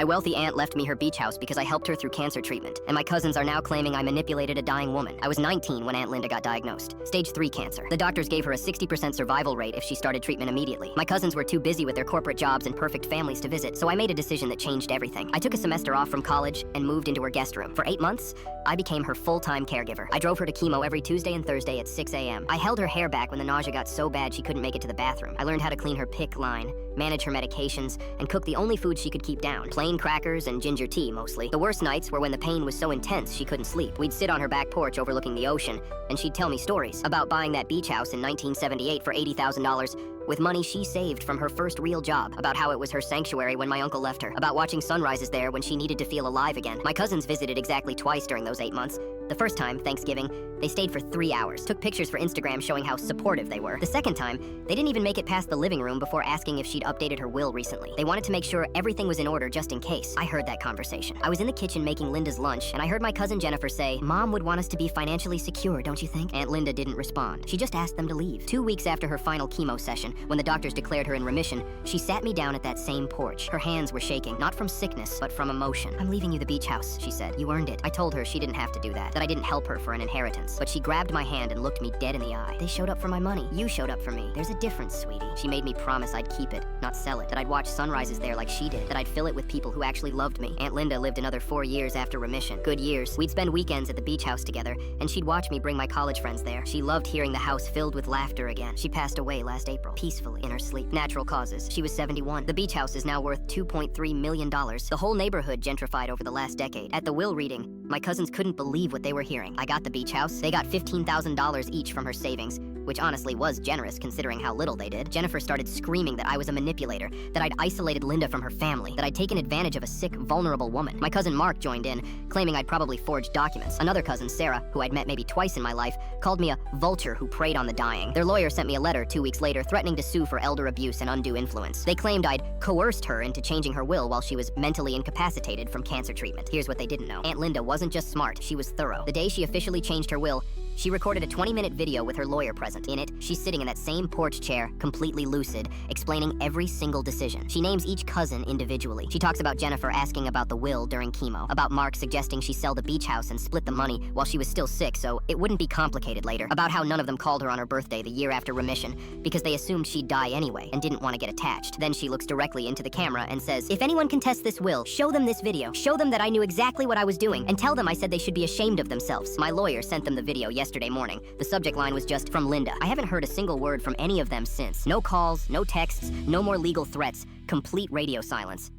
My wealthy aunt left me her beach house because I helped her through cancer treatment, and my cousins are now claiming I manipulated a dying woman. I was 19 when Aunt Linda got diagnosed. Stage 3 cancer. The doctors gave her a 60% survival rate if she started treatment immediately. My cousins were too busy with their corporate jobs and perfect families to visit, so I made a decision that changed everything. I took a semester off from college and moved into her guest room. For 8 months, I became her full-time caregiver. I drove her to chemo every Tuesday and Thursday at 6 a.m. I held her hair back when the nausea got so bad she couldn't make it to the bathroom. I learned how to clean her PICC line, manage her medications, and cook the only food she could keep down. Plain crackers and ginger tea, mostly. The worst nights were when the pain was so intense she couldn't sleep. We'd sit on her back porch overlooking the ocean, and she'd tell me stories about buying that beach house in 1978 for $80,000 with money she saved from her first real job, about how it was her sanctuary when my uncle left her, about watching sunrises there when she needed to feel alive again. My cousins visited exactly twice during those 8 months. The first time, Thanksgiving, they stayed for 3 hours, took pictures for Instagram showing how supportive they were. The second time, they didn't even make it past the living room before asking if she'd updated her will recently. They wanted to make sure everything was in order just in case. I heard that conversation. I was in the kitchen making Linda's lunch, and I heard my cousin Jennifer say, "Mom would want us to be financially secure, don't you think?" Aunt Linda didn't respond. She just asked them to leave. 2 weeks after her final chemo session, when the doctors declared her in remission, she sat me down at that same porch. Her hands were shaking, not from sickness, but from emotion. "I'm leaving you the beach house," she said. "You earned it." I told her she didn't have to do that I didn't help her for an inheritance. But she grabbed my hand and looked me dead in the eye. "They showed up for my money. You showed up for me. There's a difference, sweetie." She made me promise I'd keep it, not sell it, that I'd watch sunrises there like she did, that I'd fill it with people who actually loved me. Aunt Linda lived another 4 years after remission. Good years. We'd spend weekends at the beach house together, and she'd watch me bring my college friends there. She loved hearing the house filled with laughter again. She passed away last April, peacefully, in her sleep. Natural causes. She was 71. The beach house is now worth $2.3 million. The whole neighborhood gentrified over the last decade. At the will reading, my cousins couldn't believe what they were hearing. I got the beach house. They got $15,000 each from her savings, which honestly was generous considering how little they did. Jennifer started screaming that I was a manipulator, that I'd isolated Linda from her family, that I'd taken advantage of a sick, vulnerable woman. My cousin Mark joined in, claiming I'd probably forged documents. Another cousin, Sarah, who I'd met maybe twice in my life, called me a vulture who preyed on the dying. Their lawyer sent me a letter 2 weeks later threatening to sue for elder abuse and undue influence. They claimed I'd coerced her into changing her will while she was mentally incapacitated from cancer treatment. Here's what they didn't know. Aunt Linda wasn't just smart, she was thorough. The day she officially changed her will, she recorded a 20-minute video with her lawyer present. In it, she's sitting in that same porch chair, completely lucid, explaining every single decision. She names each cousin individually. She talks about Jennifer asking about the will during chemo, about Mark suggesting she sell the beach house and split the money while she was still sick so it wouldn't be complicated later, about how none of them called her on her birthday the year after remission because they assumed she'd die anyway and didn't want to get attached. Then she looks directly into the camera and says, "If anyone contests this will, show them this video. Show them that I knew exactly what I was doing and tell them I said they should be ashamed of themselves." My lawyer sent them the video yesterday morning. The subject line was just, "From Linda." I haven't heard a single word from any of them since. No calls, no texts, no more legal threats, complete radio silence.